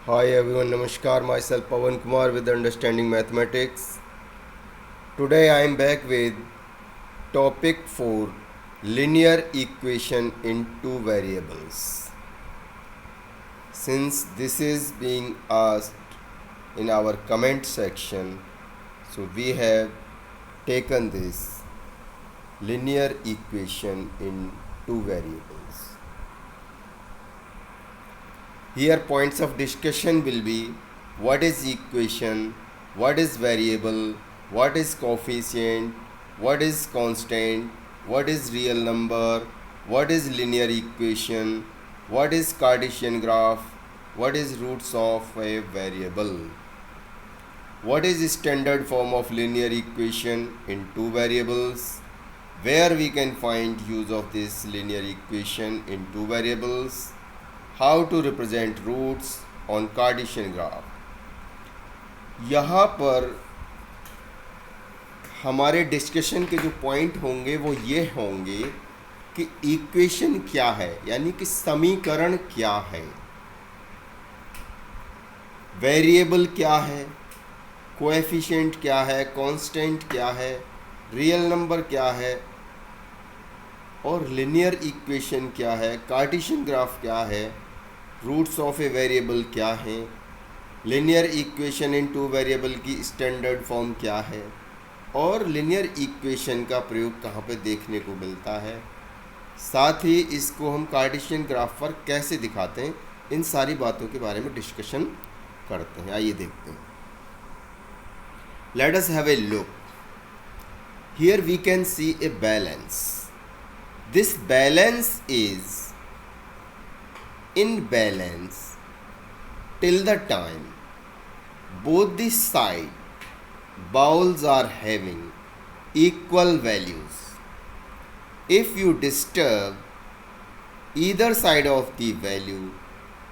Hi everyone, Namaskar. Myself Pawan Kumar with Understanding Mathematics. Today I am back with topic 4 linear equation in two variables. Since this is being asked in our comment section, so we have taken this linear equation in two variables. Here points of discussion will be what is equation, what is variable, what is coefficient, what is constant, what is real number, what is linear equation, what is Cartesian graph, what is roots of a variable, what is standard form of linear equation in two variables, where we can find use of this linear equation in two variables, how to represent roots on Cartesian graph. यहाँ पर हमारे discussion के जो point होंगे वो ये होंगे कि इक्वेशन क्या है, यानी कि समीकरण क्या है, वेरिएबल क्या है, कोएफिशिएंट क्या है, कांस्टेंट क्या है, रियल नंबर क्या है, और लिनियर इक्वेशन क्या है, कार्टेशियन ग्राफ क्या है, रूट्स ऑफ ए वेरिएबल क्या है, linear equation in two variable की स्टैंडर्ड फॉर्म क्या है, और लिनियर इक्वेशन का प्रयोग कहाँ पे देखने को मिलता है, साथ ही इसको हम कार्टेशियन ग्राफ पर कैसे दिखाते हैं, इन सारी बातों के बारे में डिस्कशन करते हैं। आइए देखते हैं। Let us have a look. Here we can see a balance. This balance is in balance till the time both the side bowls are having equal values. If you disturb either side of the value,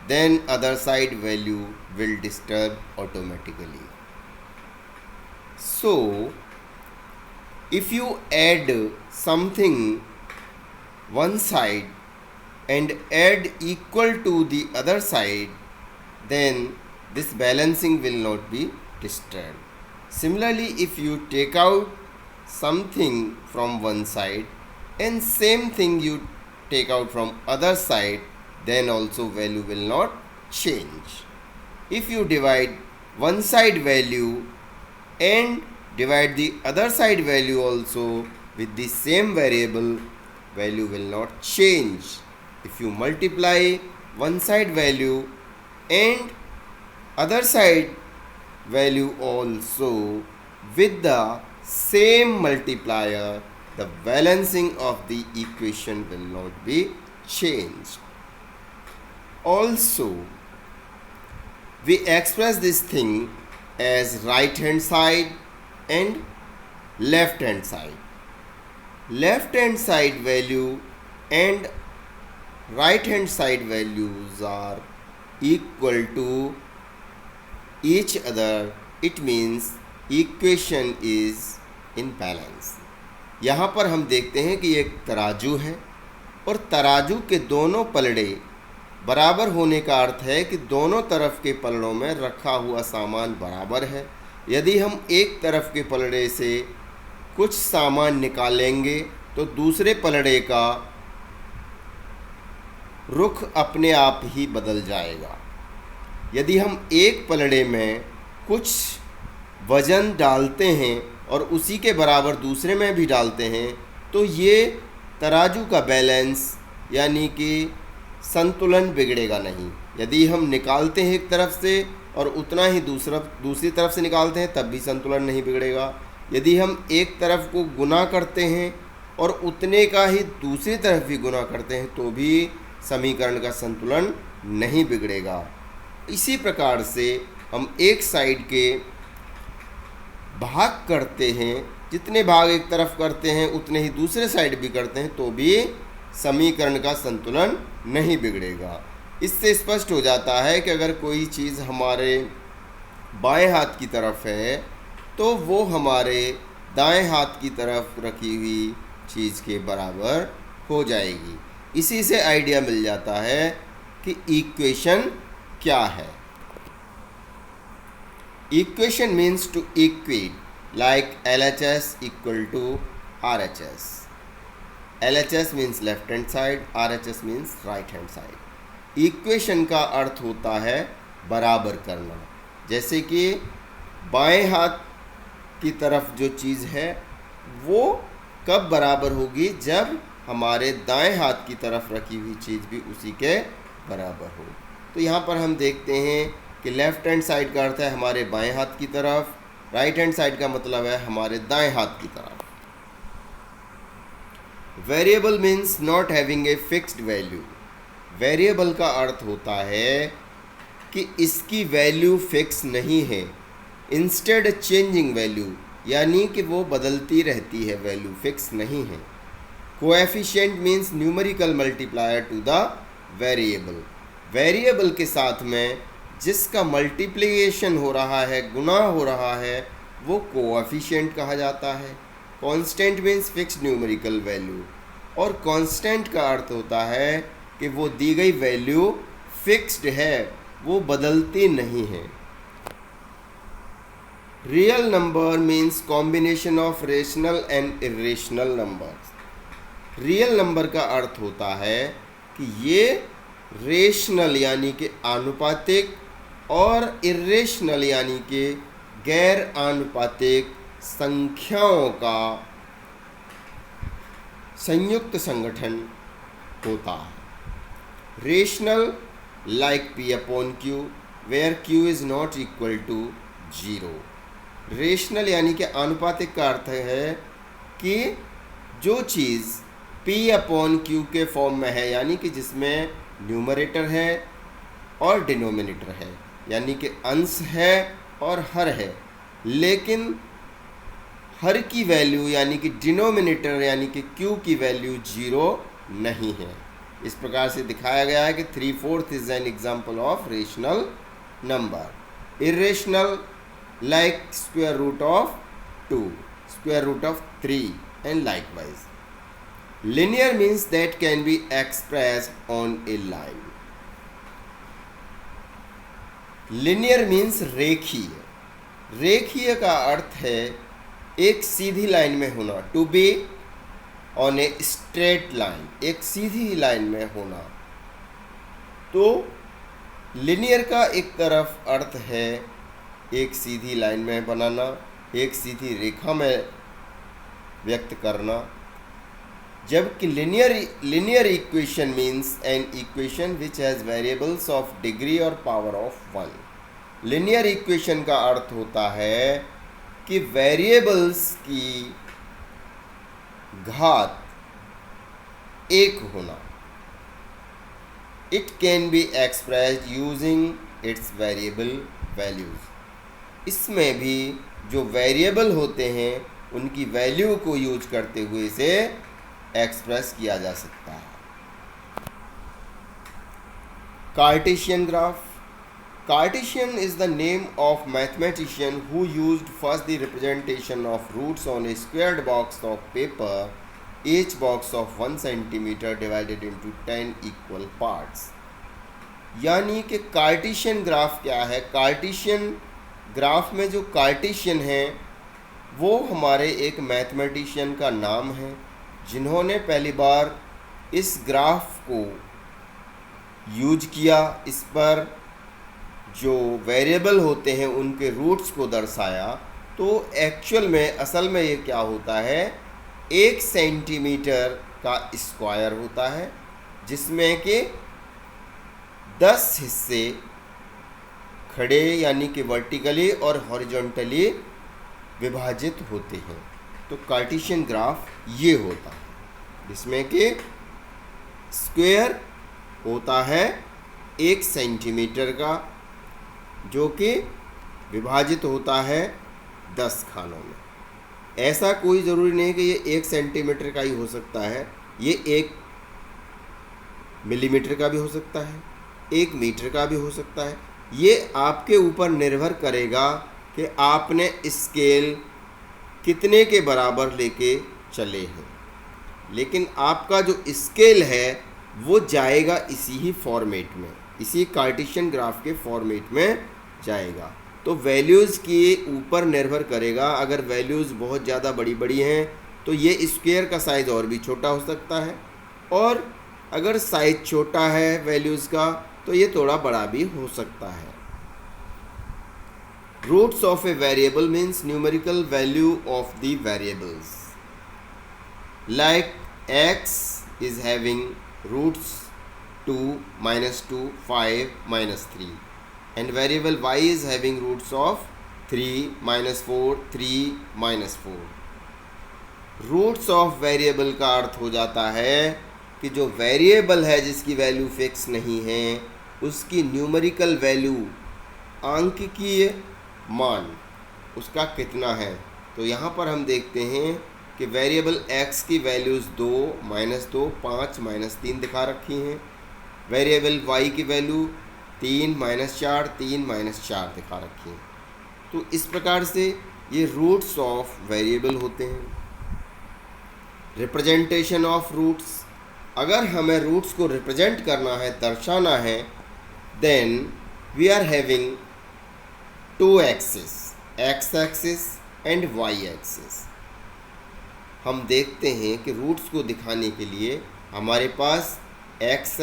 then other side value will disturb automatically. So, if you add something one side and add equal to the other side, then this balancing will not be disturbed. Similarly, if you take out something from one side and same thing you take out from other side, then also value will not change. If you divide one side value and divide the other side value also with the same variable, value will not change. If you multiply one side value and other side value also with the same multiplier, the balancing of the equation will not be changed. Also, we express this thing as right hand side and left hand side. Left hand side value and right hand side values are equal to each other. It means equation is in balance. यहाँ पर हम देखते हैं कि एक तराजू है और तराजू के दोनों पलड़े बराबर होने का अर्थ है कि दोनों तरफ के पलड़ों में रखा हुआ सामान बराबर है। यदि हम एक तरफ के पलड़े से कुछ सामान निकालेंगे तो दूसरे पलड़े का रुख अपने आप ही बदल जाएगा। यदि हम एक पलड़े में कुछ वज़न डालते हैं और उसी के बराबर दूसरे में भी डालते हैं तो ये तराजू का बैलेंस यानी कि संतुलन बिगड़ेगा नहीं। यदि हम निकालते हैं एक तरफ से और उतना ही दूसरी तरफ से निकालते हैं तब भी संतुलन नहीं बिगड़ेगा। यदि हम एक तरफ को गुना करते हैं और उतने का ही दूसरी तरफ भी गुना करते हैं तो भी समीकरण का संतुलन नहीं बिगड़ेगा। इसी प्रकार से हम एक साइड के भाग करते हैं, जितने भाग एक तरफ करते हैं उतने ही दूसरे साइड भी करते हैं तो भी समीकरण का संतुलन नहीं बिगड़ेगा। इससे स्पष्ट हो जाता है कि अगर कोई चीज़ हमारे बाएं हाथ की तरफ है तो वो हमारे दाएं हाथ की तरफ रखी हुई चीज़ के बराबर हो जाएगी। इसी से आइडिया मिल जाता है कि इक्वेशन क्या है। Equation means to equate, like LHS equal to RHS. LHS means left hand side, RHS means right hand side. Equation का अर्थ होता है बराबर करना। जैसे कि बाएं हाथ की तरफ जो चीज़ है वो कब बराबर होगी, जब हमारे दाएं हाथ की तरफ रखी हुई चीज़ भी उसी के बराबर हो। तो यहाँ पर हम देखते हैं कि लेफ्ट हैंड साइड का अर्थ है हमारे बाएं हाथ की तरफ, राइट हैंड साइड का मतलब है हमारे दाएं हाथ की तरफ। Variable means not having a fixed value. Variable का अर्थ होता है कि इसकी वैल्यू फिक्स नहीं है, इंस्टेड चेंजिंग वैल्यू, यानी कि वो बदलती रहती है, वैल्यू फिक्स नहीं है। Coefficient means numerical multiplier to the variable. Variable के साथ में जिसका मल्टीप्लिकेशन हो रहा है, गुणा हो रहा है, वो कोएफिशिएंट कहा जाता है। Constant means fixed numerical value, और कांस्टेंट का अर्थ होता है कि वो दी गई वैल्यू फिक्स्ड है, वो बदलती नहीं है। Real number means combination of rational and irrational numbers. Real number का अर्थ होता है कि ये रेशनल यानी कि आनुपातिक और इरेशनल यानी कि गैर आनुपातिक संख्याओं का संयुक्त संगठन होता है। Rational like P upon Q where Q is not equal to 0। Rational यानी कि आनुपातिक का अर्थ है कि जो चीज़ P अपॉन Q के फॉर्म में है, यानी कि जिसमें न्यूमरेटर है और डिनोमिनेटर है, यानी कि अंश है और हर है, लेकिन हर की वैल्यू यानी कि डिनोमिनेटर यानी कि Q की वैल्यू 0 नहीं है। इस प्रकार से दिखाया गया है कि 3/4 is an example of rational number. Irrational like square root of 2, square root of 3 and likewise. Linear means that can be expressed on a line. Linear means रेखीय। रेखीय का अर्थ है एक सीधी लाइन में होना, to be on a straight line, एक सीधी लाइन में होना। तो लिनियर का एक तरफ अर्थ है एक सीधी लाइन में बनाना, एक सीधी रेखा में व्यक्त करना, जबकि linear equation means an equation which has variables of degree और पावर ऑफ 1। लिनियर इक्वेशन का अर्थ होता है कि वेरिएबल्स की घात एक होना। It can be expressed using its variable values. इसमें भी जो वेरिएबल होते हैं उनकी वैल्यू को यूज करते हुए इसे एक्सप्रेस किया जा सकता है। Cartesian graph. Cartesian is the name of mathematician who used first the representation of roots on a squared box of paper, each box of 1 centimeter divided into 10 equal parts। यानी कि Cartesian graph क्या है? Cartesian graph में जो Cartesian है वो हमारे एक मैथमेटिशियन का नाम है जिन्होंने पहली बार इस ग्राफ को यूज किया, इस पर जो वेरिएबल होते हैं उनके रूट्स को दर्शाया। तो एक्चुअल में असल में ये क्या होता है, 1 सेंटीमीटर का स्क्वायर होता है जिसमें कि 10 हिस्से खड़े यानी कि वर्टिकली और हॉरिजॉन्टली विभाजित होते हैं। तो कार्टेशियन ग्राफ ये होता है जिसमें कि स्क्वायर होता है 1 सेंटीमीटर का, जो कि विभाजित होता है 10 खानों में। ऐसा कोई ज़रूरी नहीं कि ये 1 सेंटीमीटर का ही हो सकता है, ये 1 मिलीमीटर का भी हो सकता है, 1 मीटर का भी हो सकता है। ये आपके ऊपर निर्भर करेगा कि आपने स्केल कितने के बराबर लेके चले हैं, लेकिन आपका जो स्केल है वो जाएगा इसी ही फॉर्मेट में, इसी कार्टेशियन ग्राफ के फॉर्मेट में जाएगा। तो वैल्यूज़ के ऊपर निर्भर करेगा। अगर वैल्यूज़ बहुत ज़्यादा बड़ी बड़ी हैं तो ये स्क्वायर का साइज़ और भी छोटा हो सकता है, और अगर साइज छोटा है वैल्यूज़ का तो ये थोड़ा बड़ा भी हो सकता है। Roots of a variable means numerical value of the variables, like x is having roots 2, -2, 5, -3, and variable y is having roots of 3, -4, 3, -4। Roots of variable का अर्थ हो जाता है कि जो वेरिएबल है जिसकी वैल्यू फिक्स नहीं है उसकी न्यूमेरिकल वैल्यू, आंकिकीय मान उसका कितना है। तो यहाँ पर हम देखते हैं कि वेरिएबल x की वैल्यूज़ 2, -2, 5, -3 दिखा रखी हैं। वेरिएबल y की वैल्यू 3, -4, 3, -4 दिखा रखी हैं। तो इस प्रकार से ये रूट्स ऑफ वेरिएबल होते हैं। रिप्रेजेंटेशन ऑफ रूट्स, अगर हमें रूट्स को रिप्रेजेंट करना है, दर्शाना है, then we are having 2 axis, x axis and y axis. हम देखते हैं कि रूट्स को दिखाने के लिए हमारे पास x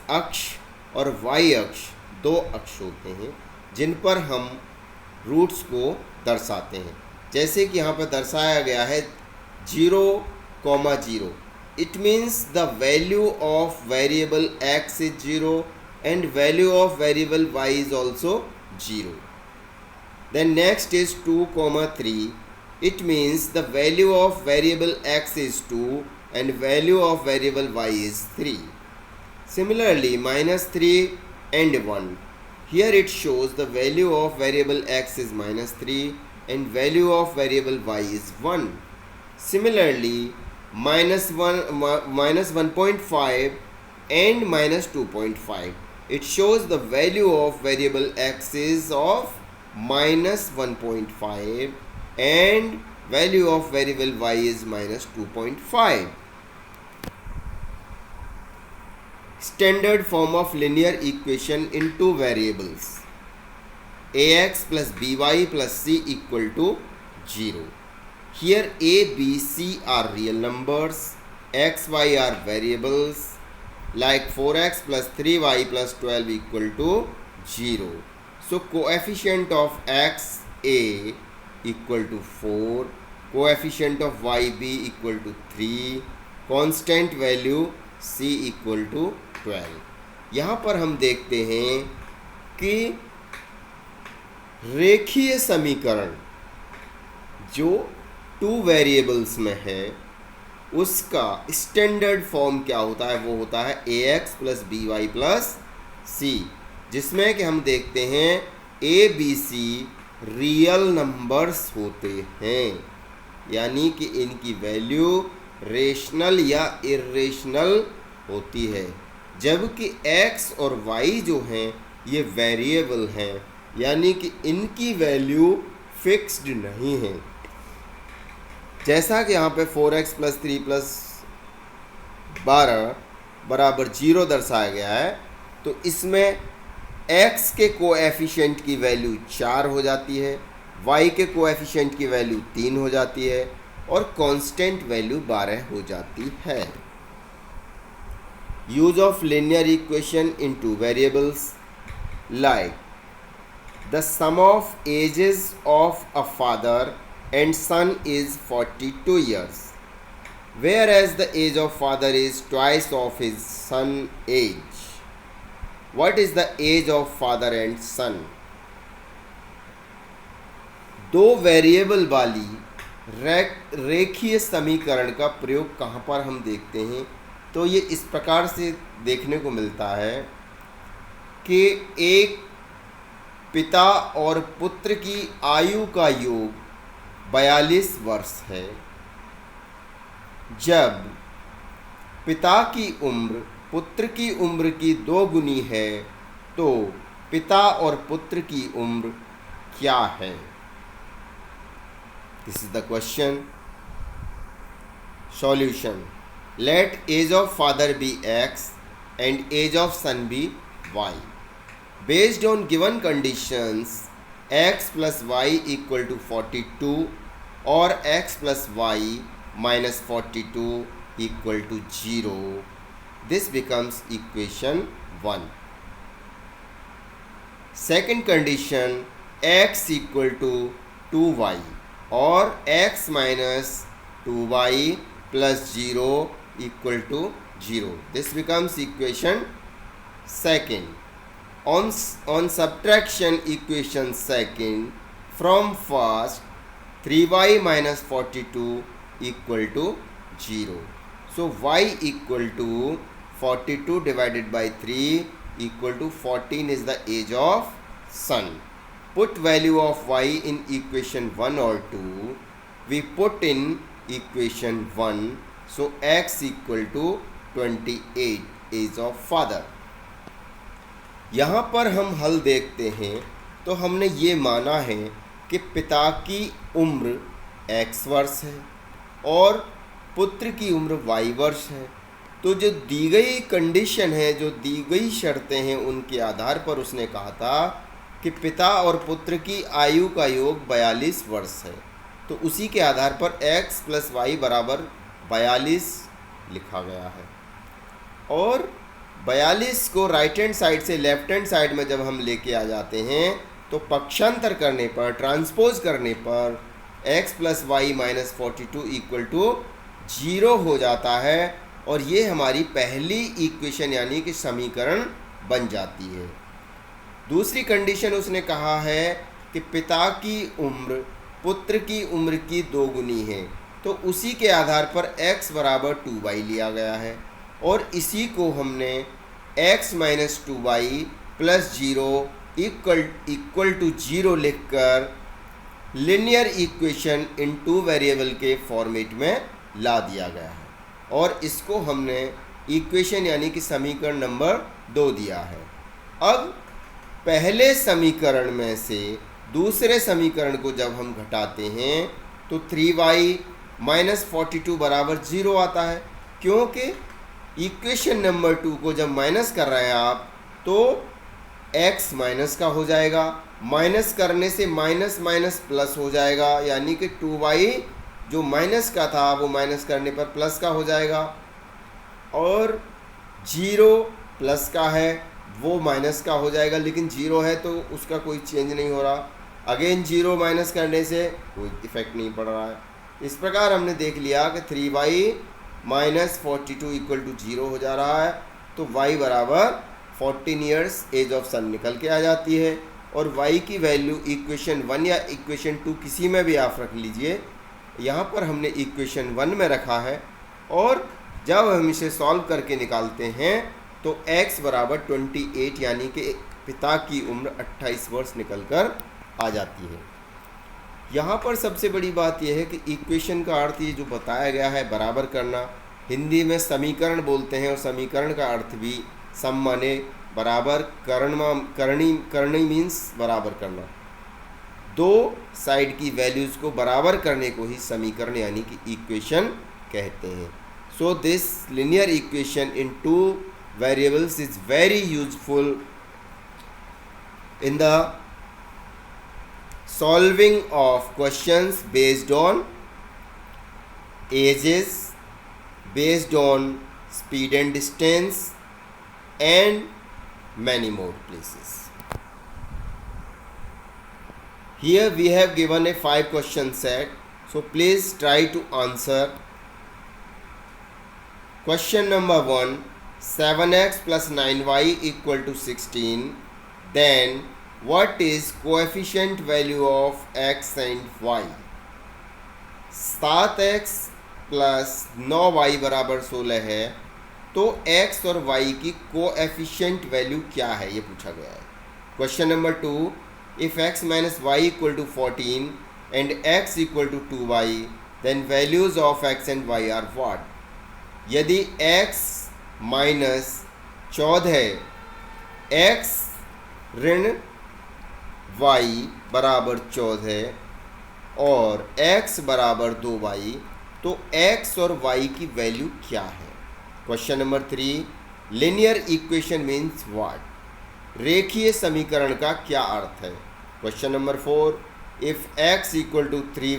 अक्ष और y अक्ष, 2 अक्ष होते हैं जिन पर हम रूट्स को दर्शाते हैं। जैसे कि यहाँ पर दर्शाया गया है 0,0, it means the value of variable x is 0 and value of variable y is also 0। Then next is 2,3, it means the value of variable x is 2 and value of variable y is 3. Similarly, -3 and 1. Here it shows the value of variable x is -3 and value of variable y is 1. Similarly, -1.5 and -2.5. It shows the value of variable x is of -1.5 and value of variable y is -2.5. Standard form of linear equation in two variables, ax plus by plus c equal to 0. Here a, b, c are real numbers, x, y are variables, like 4x plus 3y plus 12 equal to 0. So coefficient of x a equal to 4, coefficient of yb equal to 3, constant value c equal to 12। यहाँ पर हम देखते हैं कि रेखीय समीकरण जो 2 variables में है उसका स्टैंडर्ड फॉर्म क्या होता है, वो होता है ax plus by plus c, जिसमें कि हम देखते हैं a b c real numbers होते हैं, यानी कि इनकी वैल्यू रेशनल या इर्रेशनल होती है, जबकि x और y जो हैं ये वेरिएबल हैं, यानी कि इनकी वैल्यू फिक्स्ड नहीं है। जैसा कि यहाँ पे 4x प्लस 3 प्लस 12 बराबर 0 दर्शाया गया है, तो इसमें x के कोएफिशिएंट की वैल्यू 4 हो जाती है, y के कोएफिशिएंट की वैल्यू 3 हो जाती है और कांस्टेंट वैल्यू 12 हो जाती है। Use of linear equation in 2 variables, like the sum of ages of a father and son is 42 years, whereas the age of father is twice of his son age. What is the age of father and son? 2 variable वाली रेखीय समीकरण का प्रयोग कहाँ पर हम देखते हैं, तो ये इस प्रकार से देखने को मिलता है कि एक पिता और पुत्र की आयु का योग 42 वर्ष है। जब पिता की उम्र पुत्र की उम्र की 2 गुनी है तो पिता और पुत्र की उम्र क्या है? This is the question. Solution, let age of father be x and age of son be y. Based on given conditions, x plus y equal to 42 or x plus y minus 42 equal to 0. This becomes equation 1. Second condition, x equal to 2y or x minus 2y plus 0 equal to 0. This becomes equation second. On subtraction equation second from first, 3y minus 42 equal to 0. So y equal to 42 divided by 3 equal to 14 is the age of sun. Put value of y in equation 1 or 2. We put in equation 1. So x equal to 28 age of father. यहाँ पर हम हल देखते हैं तो हमने ये माना है कि पिता की उम्र x वर्ष है और पुत्र की उम्र y वर्ष है। तो जो दी गई कंडीशन है, जो दी गई शर्तें हैं, उनके आधार पर उसने कहा था कि पिता और पुत्र की आयु का योग 42 वर्ष है। तो उसी के आधार पर x प्लस वाई बराबर 42 लिखा गया है। और 42 को राइट हैंड साइड से लेफ्ट हैंड साइड में जब हम लेके आ जाते हैं तो पक्षांतर करने पर, ट्रांसपोज करने पर x plus y minus 42 equal to 0 हो जाता है और ये हमारी पहली इक्वेशन यानी कि समीकरण बन जाती है। दूसरी कंडीशन उसने कहा है कि पिता की उम्र पुत्र की उम्र की दोगुनी है। तो उसी के आधार पर x बराबर 2y लिया गया है और इसी को हमने x minus 2y plus 0 equal to 0 लिखकर linear equation in two variable के फॉर्मेट में ला दिया गया है और इसको हमने इक्वेशन यानी कि समीकरण नंबर 2 दिया है। अब पहले समीकरण में से दूसरे समीकरण को जब हम घटाते हैं तो 3y माइनस 42 बराबर 0 आता है, क्योंकि इक्वेशन नंबर 2 को जब माइनस कर रहे हैं आप तो x माइनस का हो जाएगा, माइनस करने से माइनस माइनस प्लस हो जाएगा, यानी कि 2y जो माइनस का था वो माइनस करने पर प्लस का हो जाएगा और 0 प्लस का है वो माइनस का हो जाएगा, लेकिन 0 है तो उसका कोई चेंज नहीं हो रहा। अगेन 0 माइनस करने से कोई इफेक्ट नहीं पड़ रहा है। इस प्रकार हमने देख लिया कि 3y माइनस 42 इक्वल टू 0 हो जा रहा है। तो y बराबर 14 ईयर्स एज ऑफ सन निकल के आ जाती है और y की वैल्यू इक्वेशन 1 या इक्वेशन 2 किसी में भी आप रख लीजिए। यहाँ पर हमने इक्वेशन 1 में रखा है और जब हम इसे सॉल्व करके निकालते हैं तो x बराबर 28 यानी कि पिता की उम्र 28 वर्ष निकल कर आ जाती है। यहाँ पर सबसे बड़ी बात यह है कि इक्वेशन का अर्थ ये जो बताया गया है बराबर करना, हिंदी में समीकरण बोलते हैं और समीकरण का अर्थ भी सम माने बराबर, करनी मीन्स बराबर करना। दो साइड की वैल्यूज़ को बराबर करने को ही समीकरण यानी कि इक्वेशन कहते हैं। So this linear equation in two variables is very useful in the solving of questions based on ages, based on speed and distance and many more places. Here we have given a 5 question set, so please try to answer. Question number 1, 7x plus 9y equal to 16, then what is coefficient value of x and y? 7x plus 9y बराबर 16 है, तो x और y की coefficient value क्या है ये पूछा गया है। Question number 2, if x minus y equal to 14 and x equal to 2y, then values of x and y are what? यदि x माइनस 14 x ऋण y बराबर 14 और x बराबर 2y, तो x और y की वैल्यू क्या है? Question number 3, linear equation means what? रेखीय समीकरण का क्या अर्थ है? Question number 4. If x equal to 3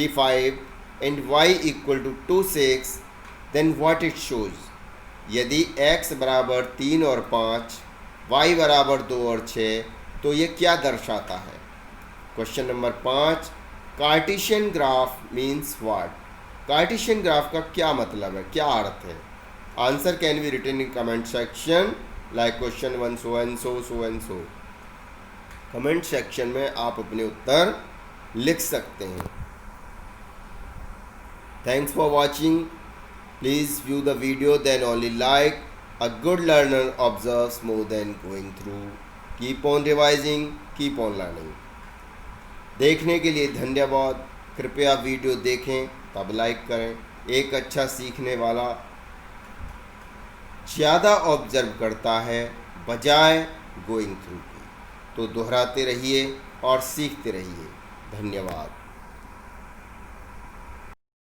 5 and y equal to 2 6, then what it shows? यदि x बराबर 3 और 5, y बराबर 2 और 6, तो ये क्या दर्शाता है? Question number 5. Cartesian graph means what? Cartesian graph का क्या मतलब है, क्या अर्थ है? Answer can be written in comment section like question 1 so and so. Comment section में आप अपने उत्तर लिख सकते हैं. Thanks for watching. Please view the video then only like. A good learner observes more than going through. Keep on revising, keep on learning. देखने के लिए धन्यवाद. कृपया वीडियो देखें तब लाइक करें. एक अच्छा सीखने वाला ज़्यादा ऑब्जर्व करता है बजाय गोइंग थ्रू के. तो दोहराते रहिए और सीखते रहिए. धन्यवाद.